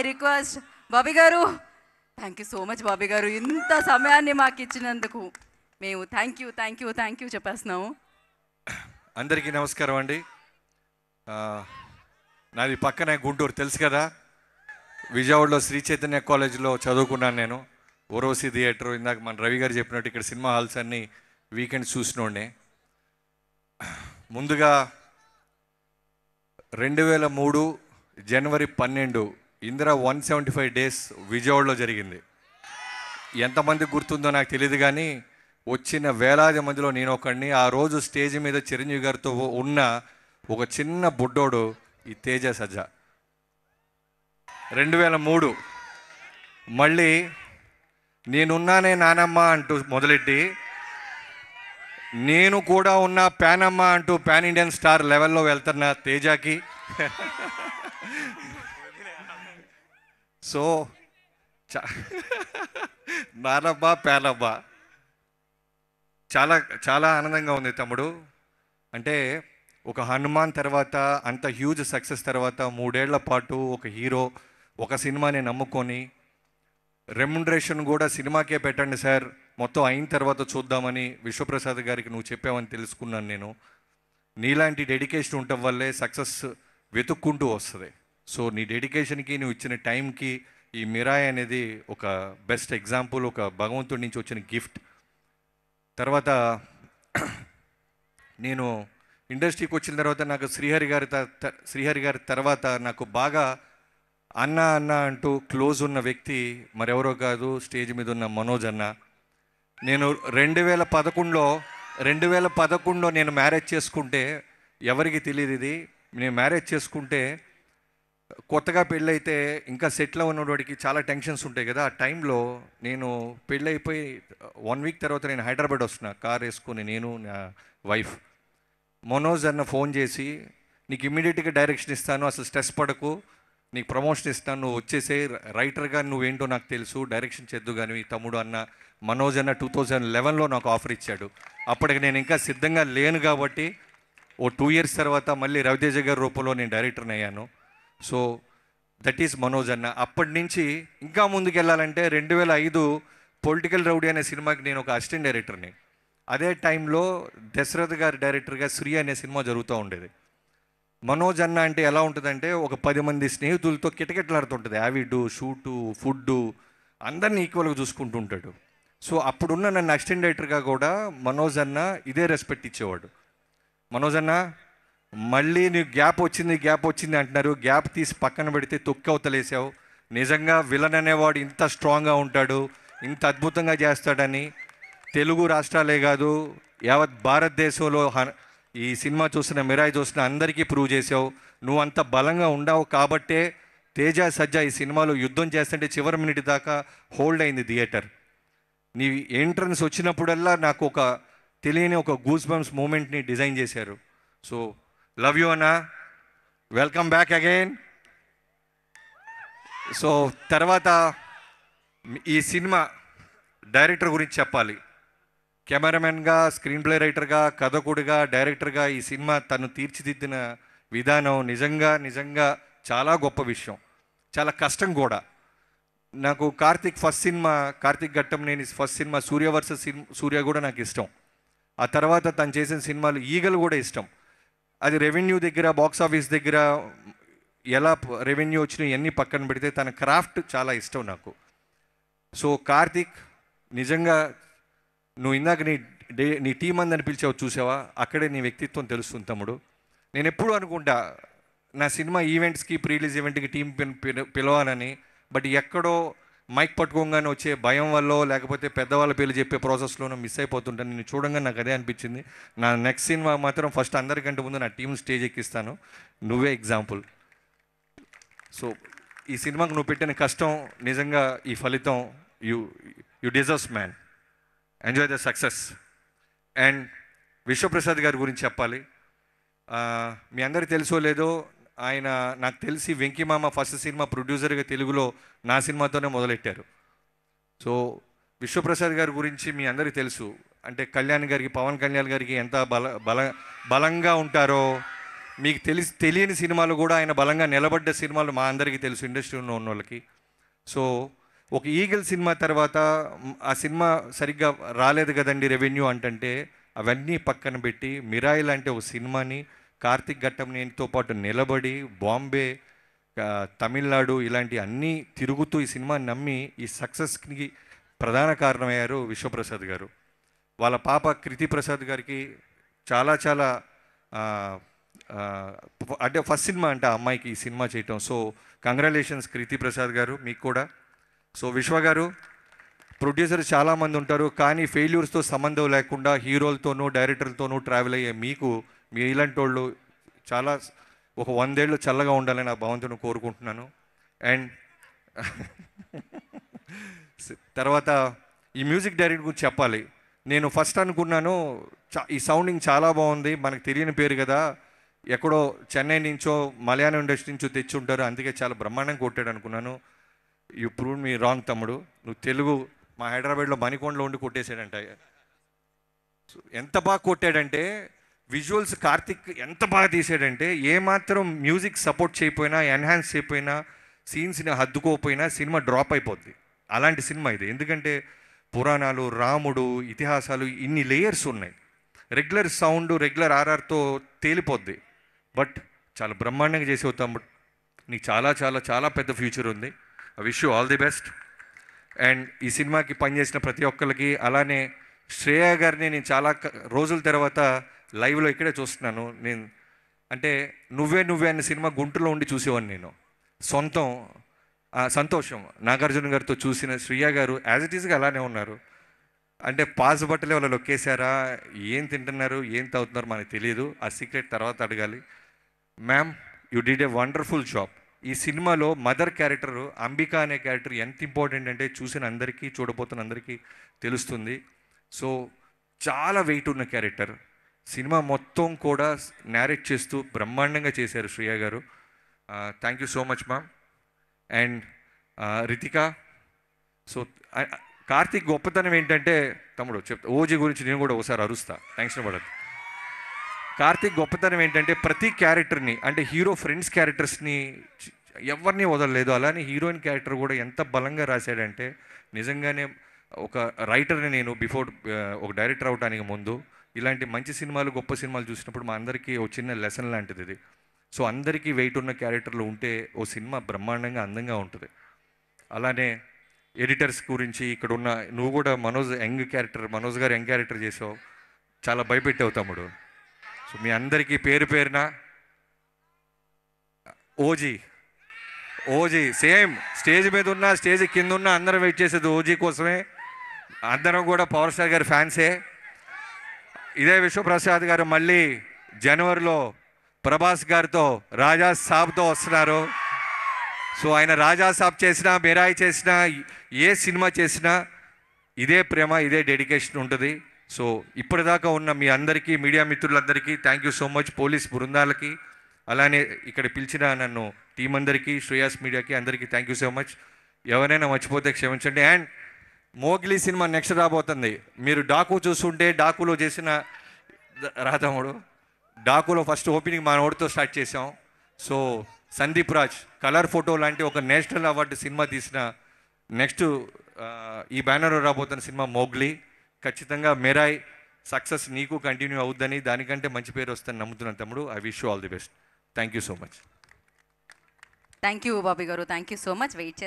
Request Bobby గారు, thank you so much Bobby గారు, ఇంత సమయాన్ని మాకు ఇచ్చినందుకు మేము థ్యాంక్ యూ చెప్పేస్తున్నాము. అందరికీ నమస్కారం అండి. నాది పక్కనే గుంటూరు, తెలుసు కదా. విజయవాడలో శ్రీ చైతన్య కాలేజీలో చదువుకున్నాను నేను. ఓరోసి థియేటర్, ఇందాక మన రవి గారు చెప్పినట్టు ఇక్కడ సినిమా హాల్స్ అన్నీ వీకెండ్స్ చూసినోడే. ముందుగా 2003 జనవరి 12 ఇందిరా 175 డేస్ విజయవాడలో జరిగింది. ఎంతమంది గుర్తుందో నాకు తెలియదు, కానీ వచ్చిన వేలాది మందిలో నేను ఒకడిని. ఆ రోజు స్టేజ్ మీద చిరంజీవి గారితో ఉన్న ఒక చిన్న బుడ్డోడు ఈ తేజ సజ్జా. 2003 మళ్ళీ నేనున్నానే నానమ్మ అంటూ మొదలెట్టి నేను కూడా ఉన్న ప్యానమ్మ అంటూ పాన్ ఇండియన్ స్టార్ లెవెల్లో వెళ్తున్న తేజాకి సో నానమ్మ ప్యానమ్మ చాలా చాలా ఆనందంగా ఉంది తమ్ముడు. అంటే ఒక హనుమాన్ తర్వాత, అంత హ్యూజ్ సక్సెస్ తర్వాత 3 ఏళ్ల పాటు ఒక హీరో ఒక సినిమాని నమ్ముకొని, రెమ్యునరేషన్ కూడా సినిమాకే పెట్టండి సార్, మొత్తం అయిన తర్వాత చూద్దామని విశ్వప్రసాద్ గారికి నువ్వు చెప్పావని తెలుసుకున్నాను నేను. నీలాంటి డెడికేషన్ ఉండటం వల్లే సక్సెస్ వెతుక్కుంటూ వస్తుంది. సో నీ డెడికేషన్కి, నువ్వు ఇచ్చిన టైంకి ఈ మిరాయ్ అనేది ఒక బెస్ట్ ఎగ్జాంపుల్, ఒక భగవంతుడి నుంచి వచ్చిన గిఫ్ట్. తర్వాత నేను ఇండస్ట్రీకి వచ్చిన తర్వాత నాకు శ్రీహరి గారి తర్వాత నాకు బాగా అన్న అన్న అంటూ క్లోజ్ ఉన్న వ్యక్తి మరెవరో కాదు, స్టేజ్ మీద ఉన్న మనోజ్ అన్న. నేను 2011లో నేను మ్యారేజ్ చేసుకుంటే, ఎవరికి తెలియదు ఇది, నేను మ్యారేజ్ చేసుకుంటే కొత్తగా పెళ్ళైతే ఇంకా సెటిల్ ఉన్నవాడికి చాలా టెన్షన్స్ ఉంటాయి కదా. ఆ టైంలో నేను పెళ్ళైపోయి 1 వీక్ తర్వాత నేను హైదరాబాద్ వస్తున్నా కార్ వేసుకొని, నేను నా వైఫ్. మనోజ్ అన్న ఫోన్ చేసి, నీకు ఇమ్మీడియట్గా డైరెక్షన్ ఇస్తాను, అసలు స్ట్రెస్ పడకు, నీకు ప్రమోషన్ ఇస్తాను, నువ్వు వచ్చేసే, రైటర్గా నువ్వేంటో నాకు తెలుసు, డైరెక్షన్ చేద్దు కానీ తమ్ముడు అన్న. మనోజ్ అన్న 2011లో నాకు ఆఫర్ ఇచ్చాడు. అప్పటికి నేను ఇంకా సిద్ధంగా లేను కాబట్టి ఓ 2 ఇయర్స్ తర్వాత మళ్ళీ రవితేజ గారి రూపంలో నేను డైరెక్టర్ని అయ్యాను. సో దట్ ఈస్ మనోజ్ అన్న. అప్పటి నుంచి ఇంకా ముందుకు వెళ్ళాలంటే 2005 పొలిటికల్ రౌడీ అనే సినిమాకి నేను ఒక అసిస్టెంట్ డైరెక్టర్ని. అదే టైంలో దశరథ్ గారి డైరెక్టర్గా శ్రీ అనే సినిమా జరుగుతూ ఉండేది. మనోజ్ అన్న అంటే ఎలా ఉంటుందంటే, ఒక 10 మంది స్నేహితులతో కిటకిటలాడుతుంటుంది. యావిడ్, షూటు, ఫుడ్డు, అందరినీ ఈక్వల్గా చూసుకుంటూ ఉంటాడు. సో అప్పుడున్న నన్ను అసిస్టెంట్ డైరెక్టర్గా కూడా మనోజ్ అన్న ఇదే రెస్పెక్ట్ ఇచ్చేవాడు. మనోజ్ అన్న, మళ్ళీ నీకు గ్యాప్ వచ్చింది అంటున్నారు, గ్యాప్ తీసి పక్కన పెడితే తొక్కి అవతలేసావు. నిజంగా విలన్ అనేవాడు ఇంత స్ట్రాంగ్గా ఉంటాడు, ఇంత అద్భుతంగా చేస్తాడని తెలుగు రాష్ట్రాలే కాదు, యావత్ భారతదేశంలో ఈ సినిమా చూసిన, మిరాయ్ చూసిన అందరికీ ప్రూవ్ చేసావు. నువ్వు అంత బలంగా ఉండవు కాబట్టే తేజ సజ్జా ఈ సినిమాలో యుద్ధం చేస్తుంటే చివరి మినిట్ దాకా హోల్డ్ అయింది థియేటర్. నీ ఎంట్రన్స్ వచ్చినప్పుడల్లా నాకు ఒక తెలియని ఒక గూస్ బంప్స్ మూమెంట్ని డిజైన్ చేశారు. సో లవ్ యూ అన్న, వెల్కమ్ బ్యాక్ అగైన్. సో తర్వాత ఈ సినిమా డైరెక్టర్ గురించి చెప్పాలి. కెమెరామెన్గా, స్క్రీన్ ప్లే రైటర్గా, కథకుడిగా, డైరెక్టర్గా ఈ సినిమా తను తీర్చిదిద్దిన విధానం నిజంగా చాలా గొప్ప విషయం, చాలా కష్టం కూడా. నాకు కార్తిక్ ఘట్టంనేని ఫస్ట్ సినిమా సూర్య వర్సెస్ సూర్య కూడా నాకు ఇష్టం. ఆ తర్వాత తను చేసిన సినిమాలు ఈగలు కూడా ఇష్టం. అది రెవెన్యూ దగ్గర, బాక్స్ ఆఫీస్ దగ్గర ఎలా రెవెన్యూ వచ్చినా ఇవన్నీ పక్కన పెడితే తన క్రాఫ్ట్ చాలా ఇష్టం నాకు. సో కార్తిక్, నిజంగా నువ్వు ఇందాక నీ టీం అందని పిలిచావు చూసావా, అక్కడే నీ వ్యక్తిత్వం తెలుస్తుంది తమ్ముడు. నేను ఎప్పుడు అనుకుంటా నా సినిమా ఈవెంట్స్కి, ప్రీ రిలీజ్ ఈవెంట్కి టీం పిలవాలని, బట్ ఎక్కడో మైక్ పట్టుకోగానే వచ్చే భయం వల్ల, లేకపోతే పెద్దవాళ్ళ పేర్లు చెప్పే ప్రాసెస్లోనూ మిస్ అయిపోతుంటాను. నేను చూడంగా నాకు అదే అనిపించింది. నా నెక్స్ట్ సినిమా మాత్రం ఫస్ట్ అందరికంటే ముందు నా టీం స్టేజ్ ఎక్కిస్తాను, నువ్వే ఎగ్జాంపుల్. సో ఈ సినిమాకు నువ్వు పెట్టిన కష్టం, నిజంగా ఈ ఫలితం, you deserves man. Enjoy the success. And Vishwaprasad గారి గురించి చెప్పాలి. మీ అందరికీ తెలుసో లేదో, ఆయన నాకు తెలిసి వెంకీమామ ఫస్ట్ సినిమా ప్రొడ్యూసర్గా తెలుగులో నా సినిమాతోనే మొదలెట్టారు. సో విశ్వప్రసాద్ గారి గురించి మీ అందరికీ తెలుసు. అంటే పవన్ కళ్యాణ్ గారికి ఎంత బలంగా ఉంటారో, మీకు తెలియని సినిమాలు కూడా ఆయన బలంగా నిలబడ్డ సినిమాలు మా అందరికీ తెలుసు, ఇండస్ట్రీలో ఉన్న వాళ్ళకి. సో ఒక ఈగల్ సినిమా తర్వాత ఆ సినిమా సరిగ్గా రాలేదు కదండి రెవెన్యూ అంటే అవన్నీ పక్కన పెట్టి మిరాయి లాంటి ఒక సినిమాని కార్తిక్ ఘట్టంనేనితో పాటు నిలబడి బాంబే, తమిళనాడు ఇలాంటి అన్నీ తిరుగుతూ ఈ సినిమా నమ్మి ఈ సక్సెస్కి ప్రధాన కారణమయ్యారు విశ్వప్రసాద్ గారు. వాళ్ళ పాప కృతి ప్రసాద్ గారికి చాలా చాలా అంటే ఫస్ట్ సినిమా అంటే ఆ అమ్మాయికి ఈ సినిమా చేయటం. సో కంగ్రాచులేషన్స్ కృతి ప్రసాద్ గారు మీకు కూడా. సో విశ్వ గారు, ప్రొడ్యూసర్స్ చాలామంది ఉంటారు కానీ ఫెయిల్యూర్స్తో సంబంధం లేకుండా హీరోలతోనూ డైరెక్టర్లతోనూ ట్రావెల్ అయ్యే మీకు మీ ఇలాంటి వాళ్ళు చాలా ఒక 100 ఏళ్ళు చల్లగా ఉండాలని ఆ భగవంతుని కోరుకుంటున్నాను. అండ్ తర్వాత ఈ మ్యూజిక్ డైరెక్టర్ గురించి చెప్పాలి. నేను ఫస్ట్ అనుకున్నాను ఈ సౌండింగ్ చాలా బాగుంది, మనకు తెలియని పేరు కదా, ఎక్కడో చెన్నై నుంచో మలయాళం ఇండస్ట్రీ నుంచో తెచ్చి ఉంటారు, అందుకే చాలా బ్రహ్మాండంగా కొట్టాడు అనుకున్నాను. యూ ప్రూవ్ మీ రాంగ్ తమ్ముడు. నువ్వు తెలుగు మా హైదరాబాద్లో మణికొండలో ఉండి కొట్టేశాడంట. ఎంత బాగా కొట్టాడంటే విజువల్స్ కార్తిక్ ఎంత బాగా తీసాడంటే ఏమాత్రం మ్యూజిక్ సపోర్ట్ చేయకపోయినా ఎన్హాన్స్ చేయకపోయినా సీన్స్ని హద్దుకోకపోయినా సినిమా డ్రాప్ అయిపోద్ది. అలాంటి సినిమా ఇది. ఎందుకంటే పురాణాలు, రాముడు, ఇతిహాసాలు, ఇన్ని లేయర్స్ ఉన్నాయి. రెగ్యులర్ సౌండ్ రెగ్యులర్ ఆర్ఆర్తో తేలిపోద్ది. బట్ చాలా బ్రహ్మాండంగా చేసి తమ్ముడు, నీకు చాలా చాలా చాలా పెద్ద ఫ్యూచర్ ఉంది. I wish you all the best. And ఈ సినిమాకి పనిచేసిన ప్రతి ఒక్కరికి, అలానే శ్రేయ గారిని నేను చాలా రోజుల తర్వాత లైవ్లో ఇక్కడే చూస్తున్నాను. నేను అంటే నువ్వే నువ్వే అనే సినిమా గుంటూరులో ఉండి చూసేవాడిని నేను. సొంతం సంతోషం నాగార్జున గారితో చూసిన శ్రేయ గారు యాజ్ ఇట్ ఈస్గా అలానే ఉన్నారు. అంటే పాస్ బట్టలే వాళ్ళు లొక్కేశారా, ఏం తింటున్నారు ఏం తాగుతున్నారు మనకు తెలియదు, ఆ సీక్రెట్ తర్వాత అడగాలి. Ma'am, you did a wonderful job. ఈ సినిమాలో మదర్ క్యారెక్టర్ అంబిక అనే క్యారెక్టర్ ఎంత ఇంపార్టెంట్ అంటే చూసిన అందరికీ చూడబోతున్న అందరికీ తెలుస్తుంది. సో చాలా వెయిట్ ఉన్న క్యారెక్టర్. సినిమా మొత్తం కూడా నేరేట్ చేస్తూ బ్రహ్మాండంగా చేశారు శ్రేయ గారు. Thank you so much ma'am. And Ritika, so Karthik గొప్పతనం ఏంటంటే తమ్ముడు చెప్తా, ఓజీ గురించి నేను కూడా ఒకసారి అరుస్తా, టెన్షన్ పడదు. కార్తిక్ గొప్పతనం ఏంటంటే ప్రతి క్యారెక్టర్ని, అంటే హీరో ఫ్రెండ్స్ క్యారెక్టర్స్ని ఎవరిని వదలలేదు, అలానే హీరోయిన్ క్యారెక్టర్ కూడా ఎంత బలంగా రాశాడంటే నిజంగానే ఒక రైటర్ని నేను బిఫోర్ ఒక డైరెక్టర్ అవడానికి ముందు ఇలాంటి మంచి సినిమాలు గొప్ప సినిమాలు చూసినప్పుడు మా అందరికీ ఒక చిన్న లెసన్ లాంటిది ఇది. సో అందరికీ వెయిట్ ఉన్న క్యారెక్టర్లు ఉంటే ఓ సినిమా బ్రహ్మాండంగా అందంగా ఉంటుంది. అలానే ఎడిటర్స్ గురించి ఇక్కడ ఉన్న నువ్వు కూడా మనోజ్ గారు యంగ్ క్యారెక్టర్ చేసావు, చాలా భయపెట్టావు తమ్ముడు. సో మీ అందరికీ పేరు పేరున ఓజీ సేమ్ స్టేజ్ మీద ఉన్న స్టేజ్ కింద ఉన్న అందరం వెయిట్ చేసేది ఓజీ కోసమే. అందరం కూడా పవర్ స్టార్ గారి ఫ్యాన్సే. ఇదే విశ్వప్రసాద్ గారు మళ్ళీ జనవరిలో ప్రభాస్ గారితో రాజా సాబ్తో వస్తున్నారు. సో ఆయన రాజా సాబ్ చేసినా, మిరాయి చేసినా, ఏ సినిమా చేసినా ఇదే ప్రేమ, ఇదే డెడికేషన్ ఉంటుంది. సో ఇప్పటిదాకా ఉన్న మీ అందరికీ, మీడియా మిత్రులందరికీ thank you so much. Police బృందాలకి, అలానే ఇక్కడ పిలిచిన నన్ను టీం అందరికీ, శ్రేయాస్ మీడియాకి అందరికీ థ్యాంక్ యూ సో మచ్. ఎవరైనా మర్చిపోతే క్షమించండి. అండ్ మోగ్లీ సినిమా నెక్స్ట్ రాబోతుంది. మీరు డాకు చూస్తుంటే డాకులో చేసిన రాతముడు, డాకులో ఫస్ట్ ఓపెనింగ్ మన ఓడితో స్టార్ట్ చేసాం. So Sandeep Raj colour photo లాంటి ఒక నేషనల్ అవార్డు సినిమా తీసిన నెక్స్ట్ ఈ బ్యానర్లో రాబోతున్న సినిమా మోగ్లీ. ఖచ్చితంగా మిరాయ్ సక్సెస్ నీకు కంటిన్యూ అవుద్దని, దానికంటే మంచి పేరు వస్తుందని నమ్ముతున్నాను తమ్ముడు. I wish you all the best. Thank you so much. Thank you Bobby గారు, thank you so much. Wait